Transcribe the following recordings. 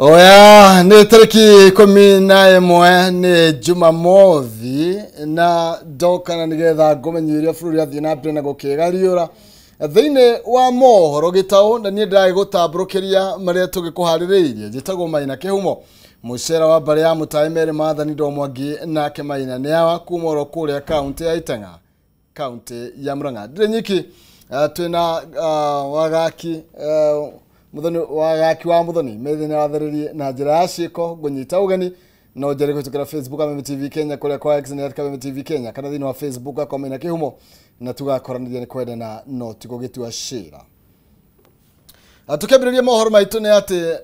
Oya, ni tariki 11 ni Jumamothi na ndokana nigetha ngomenyeria bũrũri athie na mbere na gũkĩgariũra thĩinĩ wa mohoro gĩtaũ na niĩ ndĩragũtambũrũkĩria marĩa tũgĩkũharĩrĩirie njĩtagwo Maina Kĩhumo mũcera wa mbarĩ ya Mũtaĩ Mary Maathani Ndo Mwangi nake Maina nĩ awa kuma oro kũrĩa kaunti ya Itaang'a kaunti ya Murang'a ndĩrĩ nyiki twĩna wagaki muthoni wagaki wa muthoni methine watheririe na njira ya ciĩko ngũnyita ũgeni no njere kũhĩtũkĩra Facebook Kameme TV Kenya kũrĩa kwa X na Kameme TV Kenya kana thĩinĩ wa Facebook akwa Maina Kĩhumo na tugakoranĩria nĩ kwendana no tigũgĩtua cira. Tukĩambĩrĩria mohoro maitũ nĩ atĩ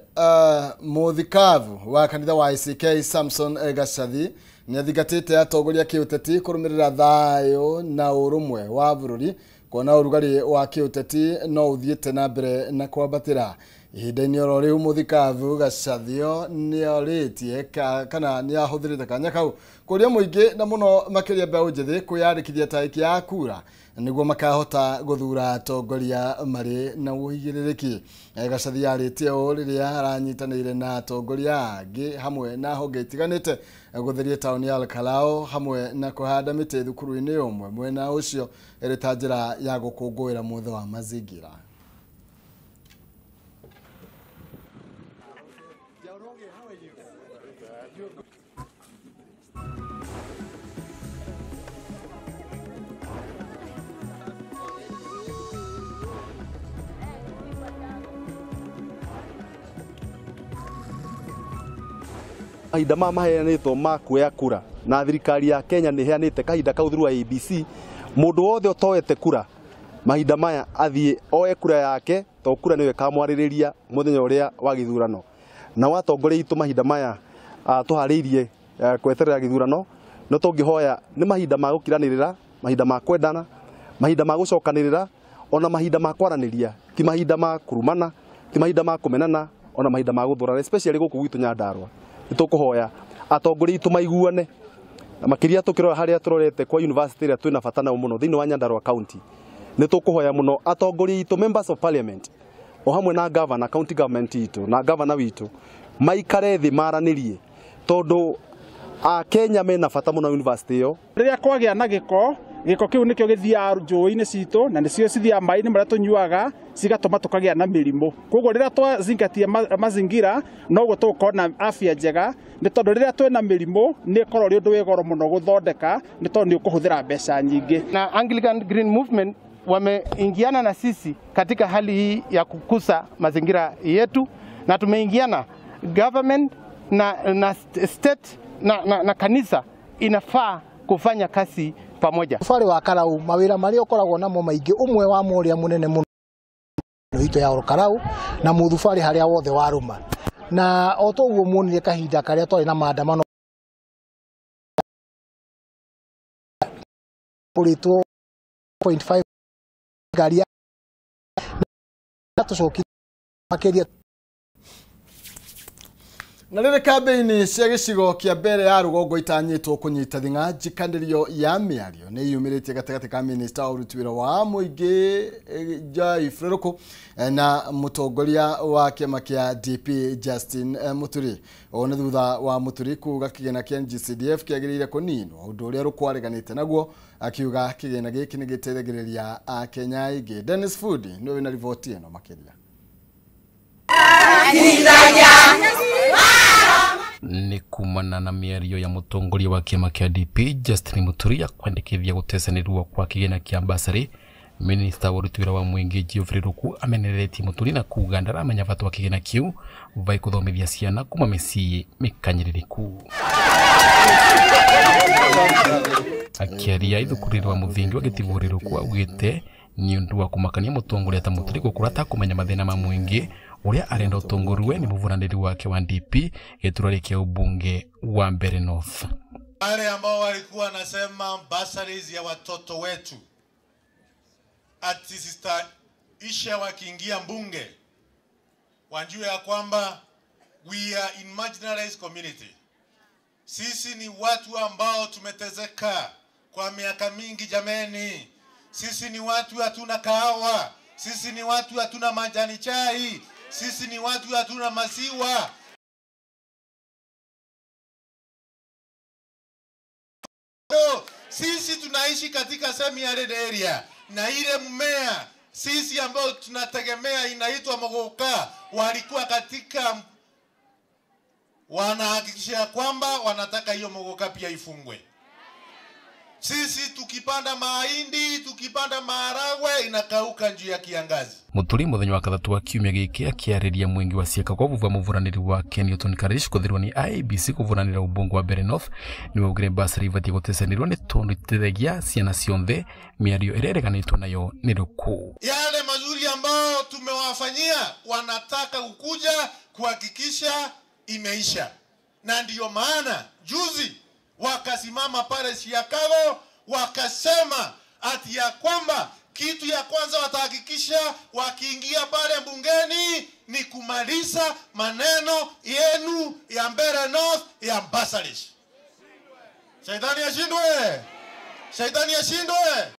mũthikavu wa kanitha wa ICK Samson Gacathi nĩ athingatĩte atongoria kĩũteti kũrũmĩrĩra thayũ na ũrũmwe wa bũrũri kuona ũrugarĩ wa kĩũteti no ũthiĩte na mbere na kwambatĩra. Ihinda-inĩ oro rĩu mũthikavu Gacathi nĩorĩtie kana nĩahũthĩrĩte kanya kau kũrĩa mũingĩ na mũno makĩria mbeũ njĩthĩ kwĩyandĩkithia tarĩki ya kura nĩguo makahota gũthura atongoria marĩ na ũigĩrĩrĩki. Gacathi yarĩtie ũũ rĩrĩa aranyitanĩire na atongoria angĩ hamwe na honge itiganĩte gũtheria taũni ya Olkalau hamwe na kũhanda mĩtĩ thukuru-inĩ ũmwe mwena ũcio ĩrĩ ta njĩra ya gũkũngũĩra mwetho wa mazingira. Mahinda maheanĩtwo ma kuoya kura na thirikari ya Kenya nĩ heanĩte kahinda kau through ABC mũndũ wothe ũtoete kura mahinda maya athiĩ oe kura yake to kura nĩwe kamwarĩrĩria mũthenya ũrĩa wa gĩthurano na watongoria itũ mahinda maya tũharĩirie kweterera gĩthurano no tũngĩhoya nĩ mahinda ma gũkiranĩrĩra mahinda ma kwendana mahinda ma gũcokanĩrĩra ona mahinda ma kwaranĩria ti mahinda ma kurumana ti mahinda ma kũmenana ona mahinda ma gũthũrana especially gũkũ gwitũ Nyandarua nĩtũkũhoya atongoria itũ maiguane makĩria tũkĩrora harĩa tũrorete kwa university ĩrĩa twĩna bata nayo mũno thĩinĩ wa Nyandarua county nĩtũkũhoya mũno atongoria itũ members of parliament o hamwe na governor county government itũ na governor witũ maikare thĩ maranĩrie tondũ Kenya mena bata mũno university ĩyo rĩrĩa kwagĩa na gĩko kĩu nĩkĩo gĩthiaga njũĩ-inĩ citũ na nĩcio cithiaga maĩ-inĩ marĩa tũnyuaga cigatũma tũkagĩa na mĩrimũ. Koguo rĩrĩa twazingatia mazingira noguo tũgũkorwo na afya njega nĩ tondũ rĩrĩa twĩna mĩrimũ nĩ ĩkorwo rĩ ũndũ wĩ goro mũno gũthondeka nĩ tondũ nĩ ũkũhũthĩra mbeca nyingĩ. Na Anglican Green Movement wameingiana na sisi katika hali hii ya kukusa mazingira yetu na tumeingiana government na state na kanisa inafaa kufanya kazi pamoja. Mũthubarĩ wa Karau mawĩra marĩa ũkoragwo namo maingĩ ũmwe wa ũrĩa mũnene mũno ito ya Olkalau na mũthubarĩ harĩa wothe warũma na o toguo muonire kahinda karĩa twarĩ na maandamano ũrĩtwo 0.5 ngari ya tũcoki makĩria na rĩrĩ kambĩini cia gĩcigo kĩa mbere ya rũgongo itanyĩtwo kũnyita thing'a njikanĩrio ya mĩario nĩ yumĩrĩtie gatagatĩ ka minista wa ũruti wĩra wa mũingĩ Joy Frerũkũ na mũtongoria wa kĩama kĩa DP Justin Muturi. O nĩ thutha wa Muturi kuga kĩgĩna kĩa NG-CDF kĩagĩrĩire kũninwo ũndũ ũrĩa rũkwareganĩte naguo akiuga kĩgĩna gĩkĩ nĩ gĩteithagĩrĩria Akenya aingĩ. Dennis Fudi nĩwe wĩna riboti ĩno makĩria. Nĩ kumana na mĩario ya mũtongoria wa kĩama kĩa DP Justin Muturi kwendekithia gũtecanĩrwo kwa kĩgĩna kĩa basarĩ. Minista wa ũruti wĩra wa mũingĩ Joy Frerũkũ ameneretie Muturi na kuga ndaramenya bata wa kĩgĩna kĩu vai kũthomithia ciana kuma mĩciĩ mĩkanyĩrĩrĩku. Akĩaria ithukuru rwa mũthingi wa gĩtigu Frerũkũ augĩte nĩ ũndũ wa kũmakania mũtongoria ta Muturi gũkũra atakũmenya mathĩna ma mũingĩ ũrĩa arenda ũtongorwe ni mũvuranĩri wake wa DP gĩturwa kĩa ubunge wa Mbeere North. Wale ambao walikuwa nasema bursaries ya watoto wetu ati Sister Isha wakiingia mbunge wanjue ya kwamba we are in marginalized community. Sisi ni watu ambao tumetezeka kwa miaka mingi jameni. Sisi ni watu hatuna kahawa. Sisi ni watu hatuna majani chai. Sisi ni watu hatuna maziwa. Sisi tunaishi katika semi-arid area, na ile mmea sisi ambao tunategemea inaitwa mogoka walikuwa katika, wanahakikisha kwamba wanataka hiyo mogoka pia ifungwe. Sisi tukipanda mahindi, tukipanda maharagwe inakauka njuu ya kiangazi. Muturi muthenya wa kathatu wa kiumia giki akiariria mwingi wa cieka kwa vuva muvuraniri wa Newton Karish kuthirwo ni IEBC kuvuranira ubungo wa Mbeere North ni waugire basari ibatie gutesanirwo ni tondu itethegia ciana cionthe miario irereganitwo nayo ni ruku. Yale mazuri ambao tumewafanyia wanataka kukuja kuhakikisha imeisha, na ndiyo maana juzi wakasimama pale Chicago wakasema ati ya kwamba kitu ya kwanza watahakikisha wakiingia pale bungeni ni kumaliza maneno yenu ya Mbeere North ya bursaries. Shaitani ashindwe! Shaitani ashindwe!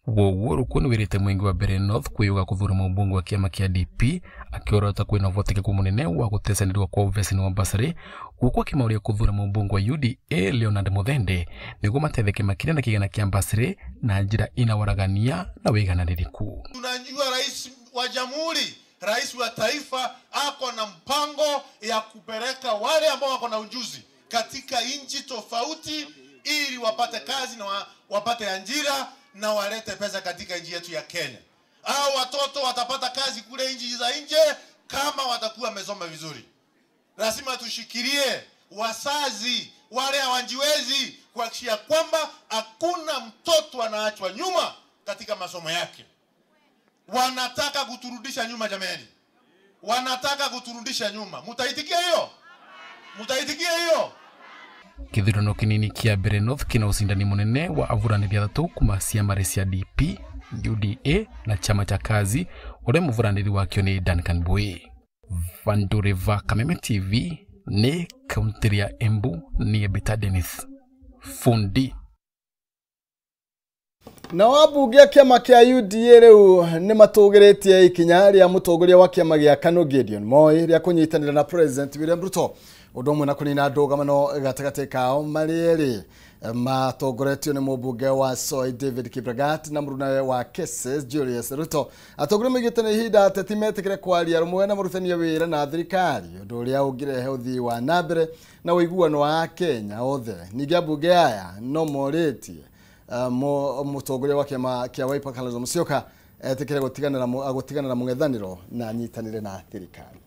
Wowo kuni wirite mwingi wa Mbeere North kuyuga kuthura mubungu wa kiama kia DP akiorota kwina uvotekeku munene wa gutesanirwa kwa uvesini wa basari gukwa kimauria kuthura mubungu wa UDA Leonard Muthende niguo matetheke makira na kigana kia basari na njira inawaragania na wigananiriku. Tunajua rais wa jamhuri, rais wa taifa ako na mpango ya kupeleka wale ambao wako na ujuzi katika nchi tofauti ili wapate kazi na wapate ajira na walete pesa katika nchi yetu ya Kenya. Hao watoto watapata kazi kule nchi za nje kama watakuwa wamesoma vizuri. Lazima tushikilie wazazi wale hawajiwezi kuhakikisha kwamba hakuna mtoto anaachwa nyuma katika masomo yake. Wanataka kuturudisha nyuma jamani. Wanataka kuturudisha nyuma. Mutaitikia hiyo? Mutaitikia hiyo? Kithurano kinini kia Mbeere North kina usindani munene wa avuraniri athatu kuma ciama cia DP, UDA na chama cha kazi ure muvuraniri wakio ni Duncan Bui. Vandure va Kameme TV ni kaunti ya Embu ni Beta Dennis Fundi. Na wabunge kiama kia UDA riu ni matugiretie ikinya ria mutongoria wa kiama gia KANU Gideon Moi ria kunyitanira na President William Ruto udomwe na kunina ndugamano gatagate kao marieri matongoretio ni mubunge wa Soi David Kibragat na murunawe wa Keses Julius Ruto atogure migitane hida atetimetekere kwaria rumwe na muruthania wira na thirikari undu uria ugirehe uthii wa nambere na uiguano wa Kenya othe ningi abunge aya no moretie mutongoria wa kiama kia Wiper Kalonzo Musyoka etekere gutiganira mungethaniro na nyitanire na thirikari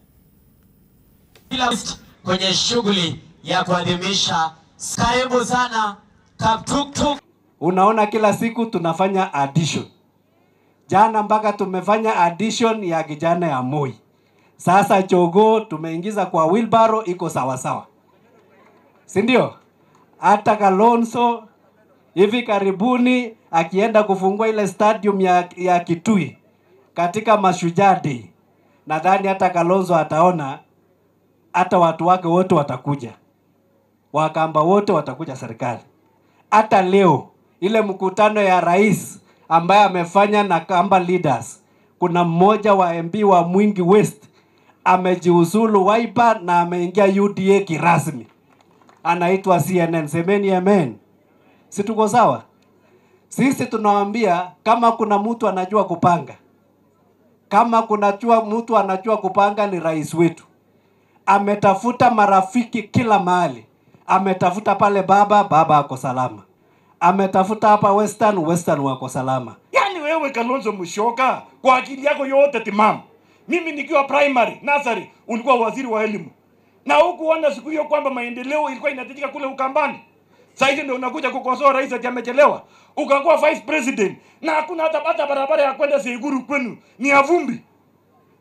kwenye shughuli ya kuadhimisha. Karibu sana Kaptuktuk. Unaona kila siku tunafanya addition. Jana mpaka tumefanya addition ya kijana ya Moi. Sasa Chogo tumeingiza kwa wheelbarrow iko sawa sawa. Si ndio? Hata Kalonzo hivi karibuni akienda kufungua ile stadium ya Kitui katika Mashujaa Day. Nadhani hata Kalonzo ataona hata watu wake wote watakuja. Wakamba wote watakuja serikali. Hata leo ile mkutano ya rais ambaye amefanya na Kamba leaders, kuna mmoja wa MP wa Mwingi West amejiuzulu Wiper na ameingia UDA kirasmi. Anaitwa CNN. Semeni amen. Si tuko sawa? Sisi tunawaambia kama kuna mtu anajua kupanga, kama kuna mtu anajua kupanga ni rais wetu. Ametafuta marafiki kila mahali. Ametafuta pale baba ako salama. Ametafuta hapa Western wako salama. Yani wewe Kalonzo Musyoka, kwa akili yako yote timamu. Mimi nikiwa primary, nursery, ulikuwa waziri wa elimu. Na hukuona siku hiyo kwamba maendeleo ilikuwa inahitajika kule Ukambani. Sasa ndio unakuja kukosoa rais ati amechelewa. Ukakuwa vice president na hakuna hata barabara ya kwenda Seiguru kwenu. Ni ya vumbi.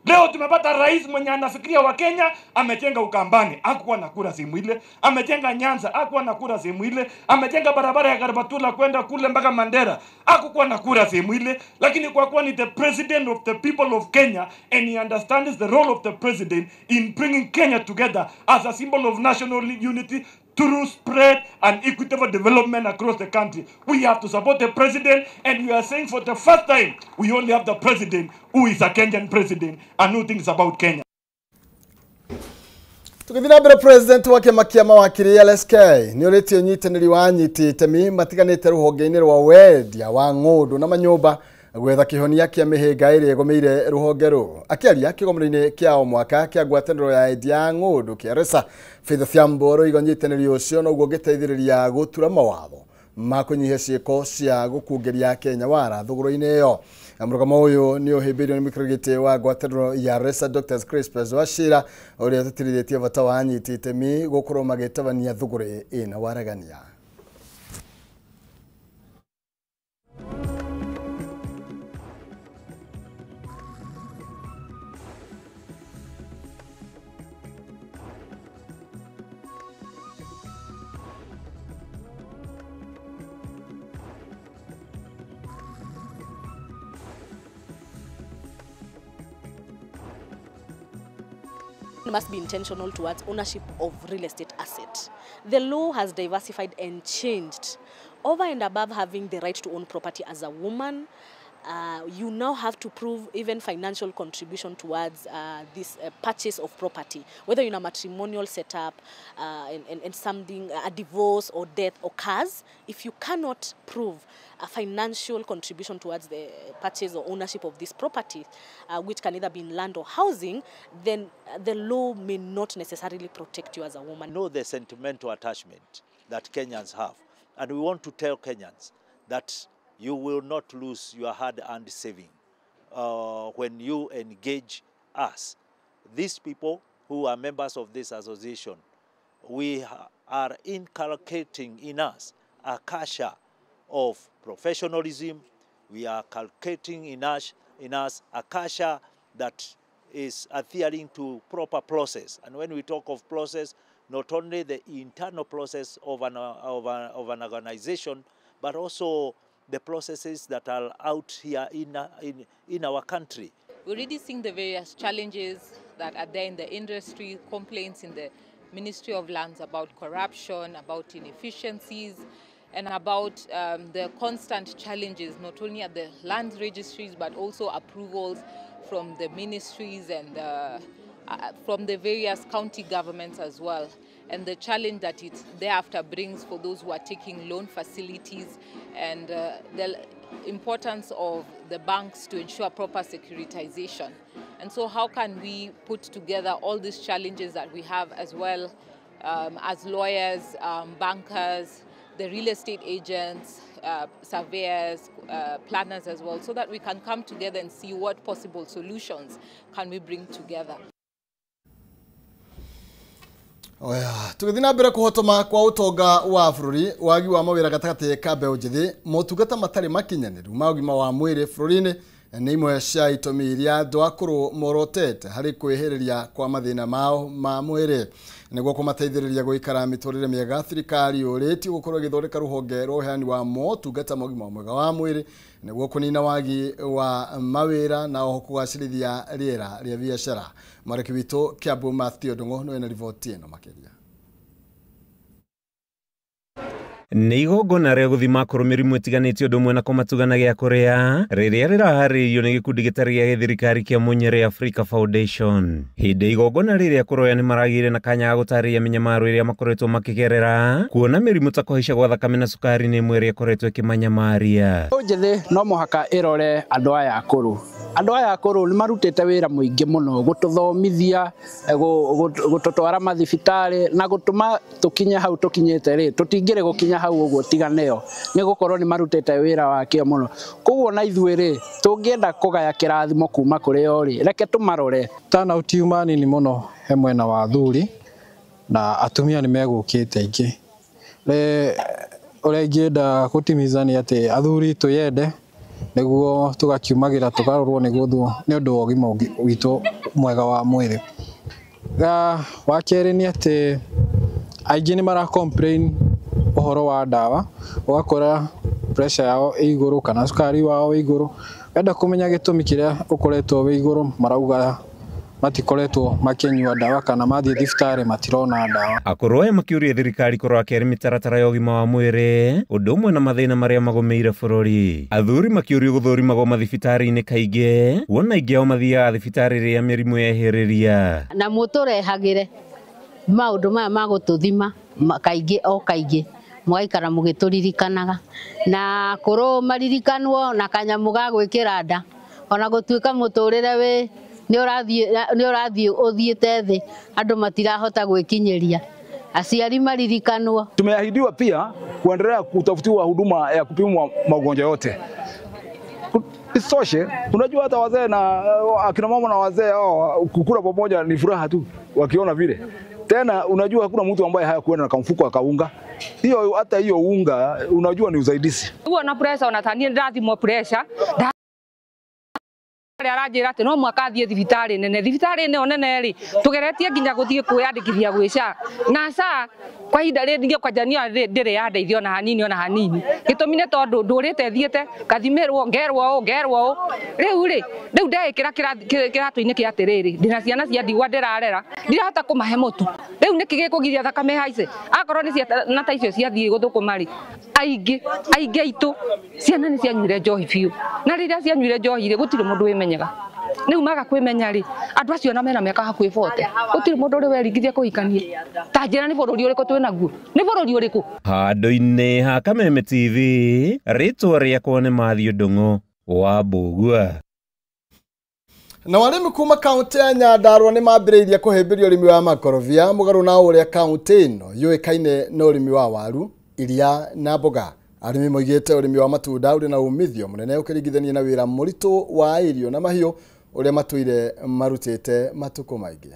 Leo tumepata rais mwenye anafikiria wa Kenya, amejenga Ukambani, hakuwa na kura sehemu ile, amejenga Nyanza, hakuwa na kura sehemu ile, amejenga barabara ya Garbatula kwenda kule mpaka Mandera, hakuwa na kura sehemu ile, lakini kwa kuwa ni the president of the people of Kenya and he understands the role of the president in bringing Kenya together as a symbol of national unity through spread and equitable development across the country. We have to support the president, and we are saying for the first time, we only have the president who is a Kenyan president and who thinks about Kenya. Tukithina mbere president wa kiama kia mawakiri LSK ni uritio nyitaniri wa nyiti temi matiganite ruhonge-ini rwa wendia wa ng'undu na manyumba gwetha kihonia kia mihinga iri egomeire ruhonge ru akiaria kigomero-ini kia o mwaka kia ngwataniro ya endia ng'undu kia RESA Faith Fiamboro igo nyitaniri ucio no gugeteithiriria gutura mawatho ma kunyihia ciiko cia gukungeria Kenya wara thuguru-ini iyo. Amurugamo uyu ni uhibirio ni mikrogite wa ngwataniro ya RESA Dr. Crispus Wachira uria tutirithetie bata wa anyiti itemi gukorwo magitabania thuguru ina waragania. Must be intentional towards ownership of real estate asset. The law has diversified and changed. Over and above having the right to own property as a woman, you now have to prove even financial contribution towards this purchase of property, whether in a matrimonial setup and something, a divorce or death occurs. If you cannot prove a financial contribution towards the purchase or ownership of this property, which can either be in land or housing, then the law may not necessarily protect you as a woman. Know the sentimental attachment that Kenyans have, and we want to tell Kenyans that you will not lose your hard-earned saving when you engage us. These people who are members of this association, we are inculcating in us a culture of professionalism. We are inculcating in us a culture that is adhering to proper process. And when we talk of process, not only the internal process of an organization, but also the processes that are out here in our country. We're already seeing the various challenges that are there in the industry, complaints in the Ministry of Lands about corruption, about inefficiencies, and about the constant challenges, not only at the land registries, but also approvals from the ministries and from the various county governments as well. And the challenge that it thereafter brings for those who are taking loan facilities, and the importance of the banks to ensure proper securitization. And so how can we put together all these challenges that we have as well as lawyers, bankers, the real estate agents, surveyors, planners as well, so that we can come together and see what possible solutions can we bring together. Oya, tukithina mbere kuhotoma kwa utonga wa bururi wagi wa mawira gatagati ka mbeũ njithi motungata matari makinyaniru ma ugima wa mwiri bururi-ini ni imwe cia itũmi iria andũ akũrũ morotete harĩ kwĩhĩrĩria kwa mathĩna mao ma mwĩrĩ nĩguo kũmateithĩrĩria gũikara mĩtũrĩre mĩega. Thirikari ũrĩtio gũkorwo ĩgĩthondeka rũhonge rwa ũheani wa motungata ma ũgima mwega wa mwĩrĩ nĩguo kũnina wagi wa mawĩra na oho kũgacĩrithia rĩera rĩa biacara. Mwarĩki witũ Kiambu Matthew Ndung'u nĩwe na riboti ĩno makĩria. Nĩ igongona rĩa gũthima akũrũ mĩrimũ ĩtiganĩte ũndũ ũmwe na kũmatugana gĩa kũrĩa rĩrĩa rĩraharĩrĩirio nĩ gĩkundi gĩtarĩ gĩa gĩthirikari kĩa Munyere Africa Foundation. Hĩndĩ igongona rĩrĩa akũrũ nĩ maragĩire na kanya ga gũtarĩria mĩnyamaro ĩrĩa makoretwo makĩgerera kuona mĩrimũ ta kũhaica gwa thakame na cukari nĩ ĩmwe ĩrĩa ĩkoretwo ĩkĩmanyamaria. Njĩthĩ no mũhaka ĩrore andũ aya akũrũ. Andũ aya akũrũ nĩ marutĩte wĩra mũingĩ mũno gũtũthomithia, gũtũtwara mathibitarĩ na gũtũma tũkinye hau tũkinyĩte rĩ. Tũtingĩrĩ gũkinya hau ũguo tiganeo nĩ gũkorwo nĩ marutĩte wĩra wake mũno. Koguo na ithuĩ rĩ tũngĩenda kũgaya kĩrathimo kuma kũrĩ o rĩ reke tũmarore. Turnout yuma nini mũno he mwena wa athuri na atumia nĩ megũkĩte aingĩ. Ũrĩa ingĩenda gũtimithania atĩ athuri twĩyende nĩguo tũgakiumagĩra tũkarorwo nĩ ũndũ wa ũgima witũ mwega wa mwĩrĩ. Wa kerĩ nĩ atĩ aingĩ nĩ mara complain ũhoro wa ndawa, ũgakora pressure yao ĩ igũrũ kana cukari wao ĩ igũrũ. Wenda kũmenya gĩtũmi kĩrĩa ũkoretwo wĩ igũrũ, marauga matikoretwo makĩnyua ndawa kana mathiĩ thibitarĩ matirona ndawa. Akũrũ aya makĩũria thirikari kũrora kĩrĩ mĩtaratara ya ũgima wa mwĩrĩ ũndũ ũmwe na mathĩna marĩa magomeire bũrũri. Athuri makĩũrio gũthũrimagwo mathibitarĩ-inĩ kaingĩ, wona aingĩ ao mathiaga thibitarĩ rĩrĩa mĩrimũ yehĩrĩria. Na mũtũrehagĩre maundu maya magututhima kaingi o kaingi mwaikara mugituririkanaga na kuru maririkanwo na kanyamu ga gwikira nda ona gutuika muturire we ni urathie uthiite thi andu matirahota gwikinyeria aciari maririkanwo. Tumeahidiwa pia kuendelea kutafutiwa huduma ya kupimwa magonjwa yote. Isitoshe, unajua hata wazee na akina mama na wazee kukula pamoja ni furaha tu wakiona vile. Tena unajua hakuna mtu ambaye hayakuenda na kamfuko akaunga. Hiyo hata hiyo unga unajua ni usaidizi. Huo na pressure unatania ndathimo pressure. Arajira ati no mwaka thie thibitari nene onene ri tugeretie nginya guthie kwiyandikithia gwica na sa kwa hinda ri ndio kwanjania ndire yandeithio na hanini gitumine tondu ndurite thiete kathimirwo ngerwo riu ndekira kiratu-ini kia atiriri ndina ciana cia ndigwa ndirarera ndirahota kumahe mutu riu niki gikugiria thakame haice akorwo ni ciana ta icio ciathie guthukuma ri aingi aitu ciana ni cianyuire njohi biu na riria cianyuire njohi ri gutire mundu wimenyaga niu maga kwimenya ri andu acio na mena miaka hakuhi 40 gutire mundu uri weringithia kuhikania ta njira ni bururi uriku twinaguo ni bururi uriku handu-ini ha Kameme TV ritwa riakwa ni Mathew Ndung'u wa Mbugua. Na warimi kuma kaunti ya Nyandarua ni mambiriirie kuhimbiria urimi wa makorobia mugaru na uria kaunti ino yuikaine na urimi wa waru iria na mboga. Arimi moigite urimi wa matunda uri na umithio munene ukiringithania na wira muritu wa irio na mahiu uria matuire marutite matuko maingi.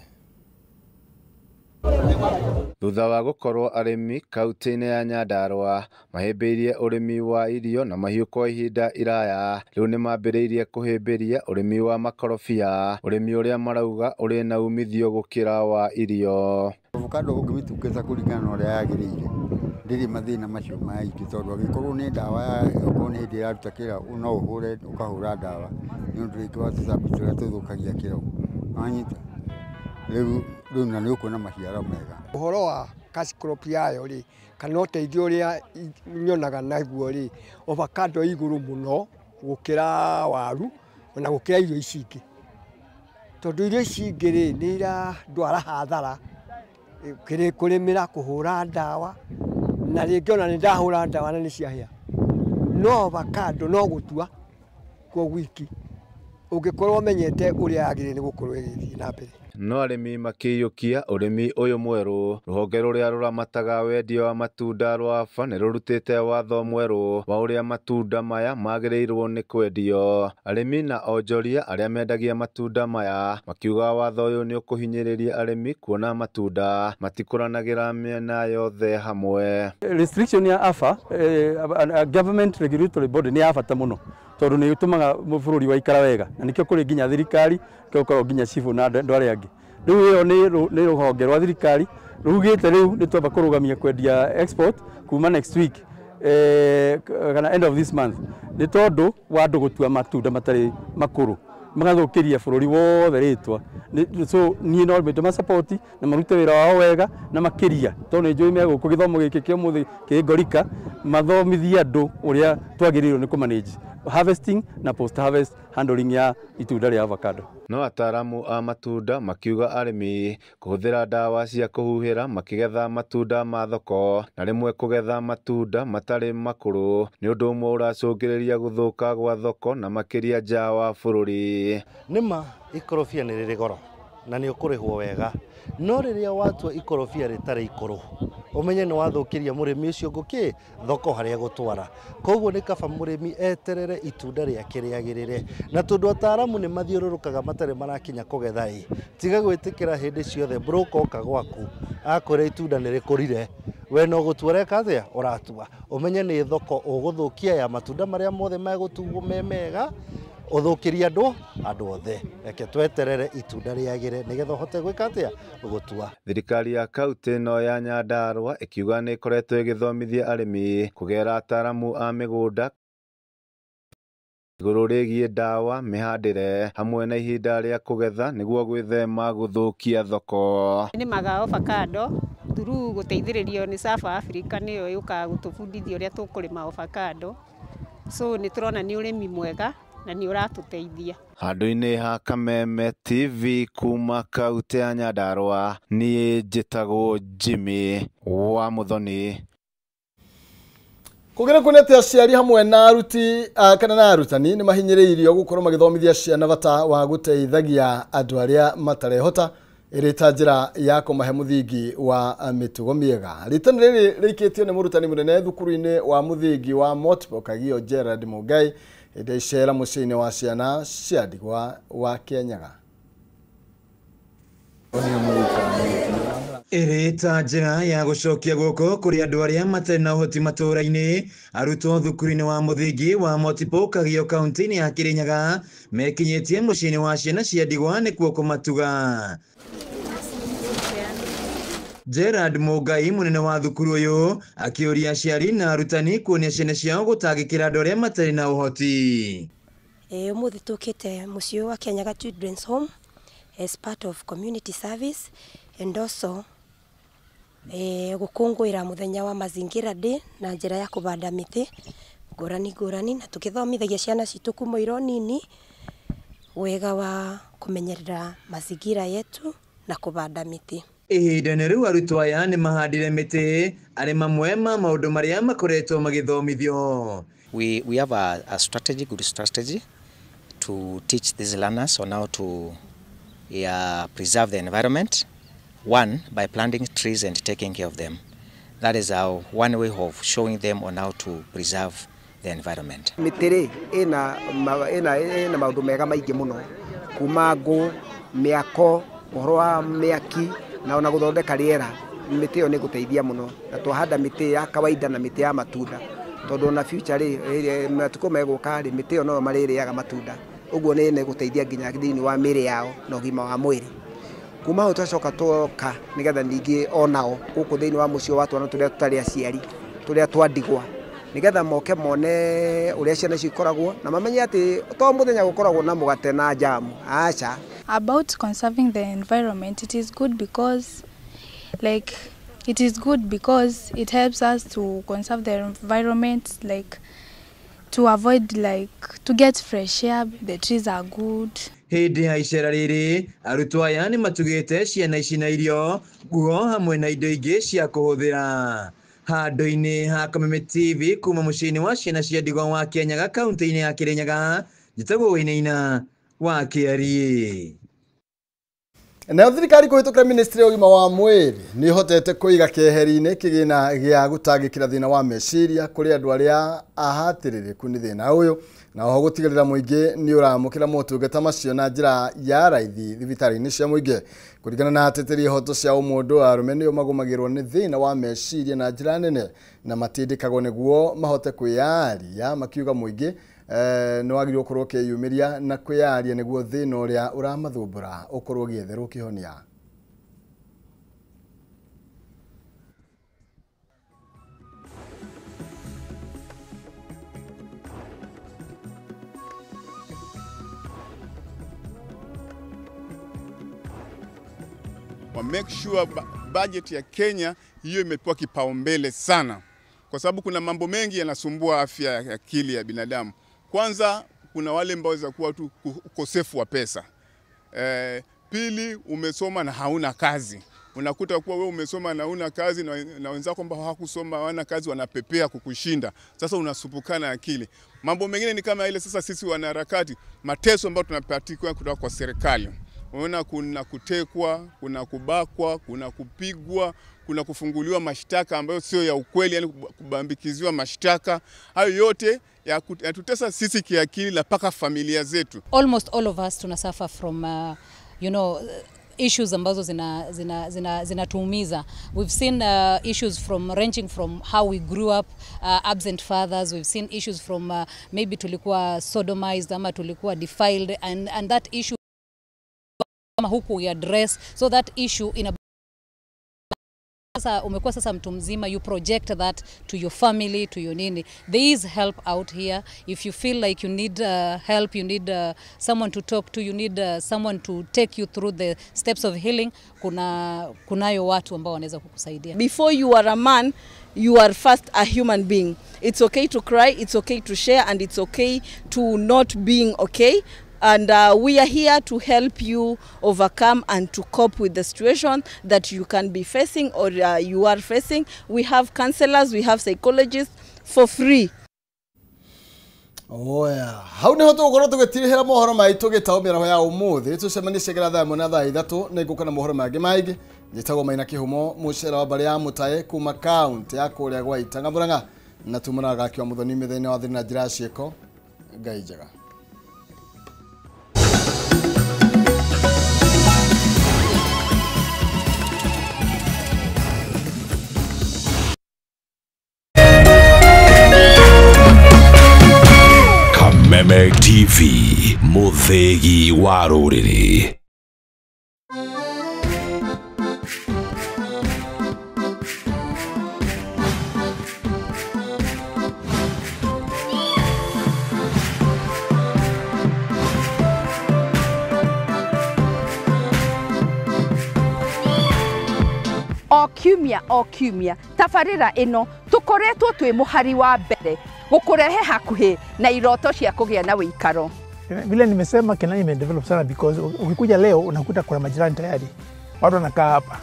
Thutha wa gukorwo arimi kaunti-ini ya Nyandarua mahimbiirie urimi wa irio na mahiu kwa ihinda iraya, riu ni mambiriirie kuhimbiria urimi wa makorobia, urimi uria marauga uri na umithio gukira wa irio. Avocado ungimitukeza kuringana na uria yagiriire ndiri mathina macio maingi tondu agikorwo ni dawa ya okorwo ni hindi iraruta kira no uhure ukahura dawa ni undu ringi wa tutambi turia tuthukagia kiro anyita riu na ni ukuona maciaro mega. Uhoro wa cash crop yayo ri kana uteithio uria nyonaga naguo ri avocado iguru muno gukira waru na gukira irio ici ingi tondu irio ici ingi ri ni ndwara hathara kiri kurimira kuhura dawa na ringi ona ni ndahura dawa na ni ciahia no avocado no gutua kwa wiki ungikorwo menyete uria yagire ni gukorwo igithii na mbere. No arimi makiyukia urimi uyu mweru, ruhonge ruria ruramataga wendia wa matunda rwa AFA ni rurutite watho mweru wa uria matunda maya magirirwo ni kwendio. Arimi na onjoria aria mendagia matunda maya makiuga watho uyu ni ukuhinyiriria arimi kuona matunda matikuranagira miena yothe hamwe. Restriction ya AFA government regulatory body ni abata muno tondu ni utumaga bururi wa ikara wega na nikio kuri nginya thirikari kio nginya cifu na ndware angi riu iyo ni ruhonge rwa thirikari rugite riu ni twamba kurugamia kwendia export kuma next week kana end of this month ni tondu wa andu gutua matunda matari makuru magathukiria bururi wothe ritwa so ni no me support na marute wira wao wega na makiria tondu njui me guku githomo giki kia muthi kigorika mathomithia andu uria twagirirwo ni kumanage harvesting na post harvest handling ya itunda ria avocado. No ataramu a matunda makiuga arimi kuhuthira dawa cia kuhuhira makigetha matunda ma thoko na rimwe kugetha matunda matari makuru ni undu umwe uracungiriria guthuka gwa thoko na makiria nja wa bururi. Nima ikorofia ni riri goro na ni ukurihwo wega no riria watua ikorofia ritari ikuru umenye ni wathukiria murimi ucio nguki thoko haria gutwara koguo ni kaba murimi eterere itunda riake riagirire na tondu ataramu ni mathiururukaga matari marakinya kugetha tiga gwitikira hindi ciothe broker oka gwaku akore itunda ni rikurire we no gutwara athia uratua umenye ni thoko uguthukia ya matunda maria mothe magutuwo memega uthukiria andu othe reke tweterere itunda riagire nigetha hote gwika atia gutua. Thirikari ya kaunti no ya Nyandarua ikiuga ni ikoretwo igithomithia arimi kugera ataramu a migunda iguru rigie dawa mihandire hamwe na ihinda ria kugetha niguo gwithema guthukia thoko. Ni maga avocado through guteithiririo ni Safa Africa niyo yuka gutubundithia uria tukurima avocado so ni turona ni urimi mwega na nĩ ũratũteithia. Handũ-inĩ ha Kameme TV kuma kaunti ya Nyandarua, niĩ njĩtagwo Jimmy wa Muthoni. Kugera kunete aciari hamwe na aruti kana na arutani ni mahinyĩrĩirio gukorwo magĩthomithia ciana bata wa guteithagia andũ arĩa matarehota irita njĩra ya kũmahe mũthingi wa mĩtugo mĩega. Ritana rĩrĩ rĩikĩtio nĩ mũrutani mũnene thukuru-inĩ wa mũthingi wa Motibo Kagio Gerard Mugai hĩndĩ icera mũciĩ-inĩ wa ciana cia ndigwa wa Kianyaga. Irita njĩra ya gũcokia guoko kũrĩ andũ arĩa matarĩ na ũhoti matũũra-inĩ, arutwo thukuru-inĩ wa mũthingi wa Motibo Kagio kaunti-inĩ ya Kirinyaga mekinyĩtie mũciĩ-inĩ wa ciana cia ndigwa nĩkuo kũmatuga. Gerard Mugai munene wa thukuru ũyũ akĩũria aciari na arutani kuonia ciana ciao gũtangĩkĩra andũ arĩa matarĩ na ũhoti. Ũmũthĩ tũkĩte mũciĩ wa Kianyaga Children's Home as part of community service and also gũkũngũĩra mũthenya wa mazingira day na njĩra ya kũbanda mĩtĩ ngũrani na tũkĩthomithagia ciana citũ kuma irĩ nini wega wa kũmenyerera mazingira yetu na kũbanda mĩtĩ. Ihinda-inĩ rĩu arutwo aya nĩ mahandire mĩtĩ arĩ mamwe ma maũndũ marĩa makoretwo magĩthomithio. We have a good strategy to teach these learners on how to preserve the environment. One, by planting trees and taking care of them. That is one way of showing them on how to preserve the environment. Mĩtĩ ĩna maũndũ mega maingĩ mũno, kuma ngũ, mĩako, ũhoro wa mĩaki na ona gũthondeka rĩera. Mĩtĩ ĩyo nĩ gũteithia mũno, na twahanda mĩtĩ ya kawaida na mĩtĩ ya matunda, tondũ na future matukũ megũka mĩtĩ ĩyo no marĩrĩaga matunda. Ũguo nĩ gũteithia nginya thĩinĩ wa mĩĩrĩ yao na ũgima wa mwĩrĩ. Kuma hau twacoka twoka nĩgetha ningĩ onao gũkũ thĩinĩ wa mũciĩ wa twana tũrĩa tũtarĩ aciari tũrĩa twandigwa nĩgetha moke mone ũrĩa ciana cikoragwo na mamenye atĩ to mũthenya gũkoragwo na mũgate na jamu. Acha. About conserving the environment, it is good because it helps us to conserve the environment, like to avoid to get fresh air. The trees are good. Hĩndĩ ya icera rĩrĩ arutwo aya nĩ matugĩte ciana ici na irio, nguo hamwe na indo ingĩ cia kũhũthĩra. Handũ-inĩ ha Kameme TV kuma mũciĩ-inĩ wa ciana cia ndigwa wa Kianyaga kaunti-inĩ ya Kirinyaga, njĩtagwo Wainaina wa Kĩarie. Na thirikari kũhĩtũkĩra ministry ya ũgima wa mwĩrĩ nĩ hotete kũiga keheri-inĩ kĩgĩna gĩa gũtangĩkĩra thĩna wa meciria kũrĩ andũ arĩa ahatĩrĩrĩku nĩ thĩna ũyũ, na oho gũtigĩrĩra mũingĩ nĩ ũramũkĩra motungata macio na njĩra ya raithi thibitarĩ-inĩ cia mũingĩ. Kũringana na ateteri ihoto cia ũmũndũ, arũme nĩo magũmagĩrwo nĩ thĩna wa meciria na njĩra nene na matindĩkagwo nĩguo mahote kwĩyaria, makiuga mũingĩ nĩ wagĩrĩirwo gũkorwo ũkĩyumĩria na kwĩyaria nĩguo thĩna ũrĩa ũramathumbũra ũkorwo ũgĩetherwo kĩhonia. Wa make sure budget ya Kenya hiyo imepewa kipaumbele sana, kwa sababu kuna mambo mengi yanasumbua afya ya akili ya binadamu. Kwanza kuna wale ambao za kuwa tu ukosefu wa pesa. Pili, umesoma na hauna kazi. Unakuta kuwa wewe umesoma na hauna kazi na wenzako ambao hawakusoma hawana kazi wanapepea kukushinda. Sasa unasupukana akili. Mambo mengine ni kama ile sasa sisi wanaharakati, mateso ambayo tunapatikwa kutoka kwa serikali. Unaona kuna kutekwa, kuna kubakwa, kuna kupigwa, kuna kufunguliwa mashtaka ambayo sio ya ukweli, yani kubambikiziwa mashtaka. Hayo yote yatutesa sisi kiakili na paka familia zetu. Almost all of us tunasuffer from issues ambazo zinatuumiza. We've seen issues ranging from how we grew up, absent fathers. We've seen issues from maybe tulikuwa sodomized ama tulikuwa defiled, and that issue huku we address, so that issue sasa umekuwa sasa mtu mzima, you project that to your family, to your nini. There is help out here. If you feel like you need help, you need someone to talk to, you need someone to take you through the steps of healing, kunayo watu ambao wanaweza kukusaidia. Before you are a man, you are first a human being. It's okay to cry, it's okay to share, and it's okay to not being okay. And we are here to help you overcome and to cope with the situation that you can be facing or you are facing. We have counselors, we have psychologists for free. Oya, hau niho tugukora tugitirihira mohoro maitu gitaumira ho ya umuthi tucemanicie gira thaa 1 na thaa 3 nigukana mohoro mangi maingi njitagwo Maina Kihumo mucera wa bari ya Mutae kuma county ya kuria gwa Itanga Murang'a na tumura gakiwa muthoni mithene wa thina njira cieko Ngai njega. Kameme TV, muthegi wa ruriri. O kiumia tabarĩra ĩno tukoretwo twĩ mũhari wa mbere gukurehe hakuhi na iroto cia kugĩa na wĩikaro. Vile nimesema Kenani imedevelop sana because ukikuja leo unakuta kuna majirani tayari watu wanakaa hapa.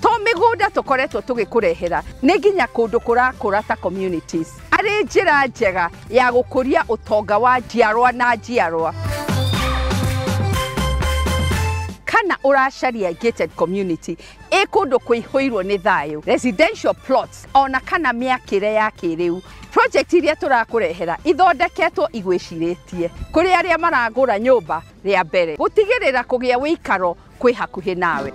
To mĩgũnda tukoretwo tũgĩkũrehera nĩ nginya kũndũ kũrakũra ta communities arĩ njĩra njega ya gũkũria ũtonga wa njiarwa na njiarwa. Kana uracaria gated community kundu kwihuirwo ni thayo residential plots ona kana miakire ya kiriu project iria turakurehera ithondeketwo igwiciritie kuri aria maragura nyumba ria mbere gutigirira kugia wikaro kwi hakuhi nawe.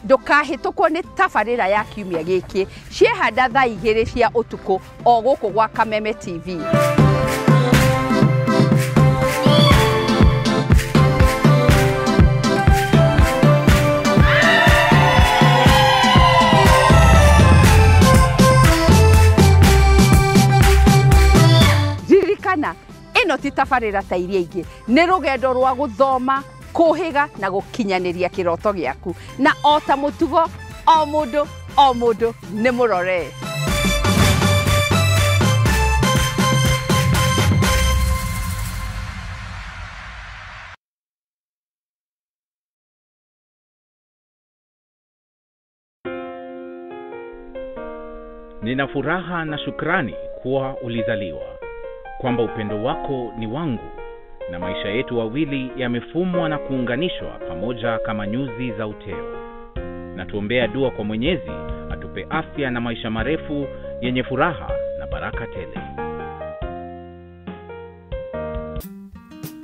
Ndukahitukwo ni tabarĩra ya kiumia gĩkĩ ciehanda thaa 2 cia ũtukũ o gũkũ gwa Kameme TV. Ino ti tabarĩra ta iria ingĩ nĩ rũgendo rwa gũthoma kũhĩga na gũkinyanĩria kĩroto gĩaku na o ta mũtugo o mũndũ nĩ mũrore. Nina furaha na shukrani kuwa ulizaliwa, kwamba upendo wako ni wangu na maisha yetu wawili yamefumwa na kuunganishwa pamoja kama nyuzi za uteo. Na tuombea dua kwa Mwenyezi atupe afya na maisha marefu yenye furaha na baraka tele.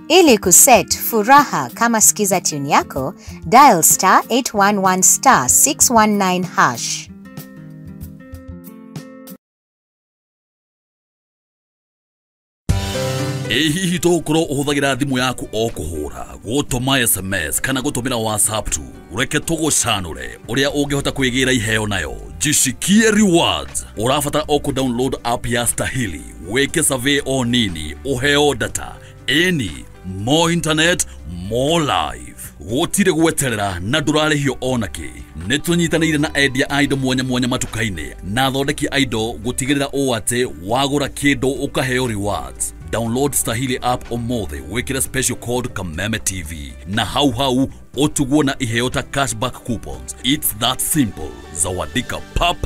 Ili kuset furaha kama sikiza tune yako, dial *811 *619#. Hihi tokoro uhuthagira thimu yaku o kuhura gutuma SMS kana gutumira WhatsApp tu ureke tugucanure uria ungihota kwigira iheo nayo jishikie rewards urabatara o ku download app ya Stahili weke survey o nini uheo data any more internet more life gutire gweterera na ndurarihio onaki nitunyitanire na endia indo mwanya matukaine na thondeki indo gutigirira o ate wagura kindu ukaheo rewards. Download Stahili app omothe wekira special code Kameme TV na hau otuguo na iheo ta cashback coupons. It's that simple. Zawadika pap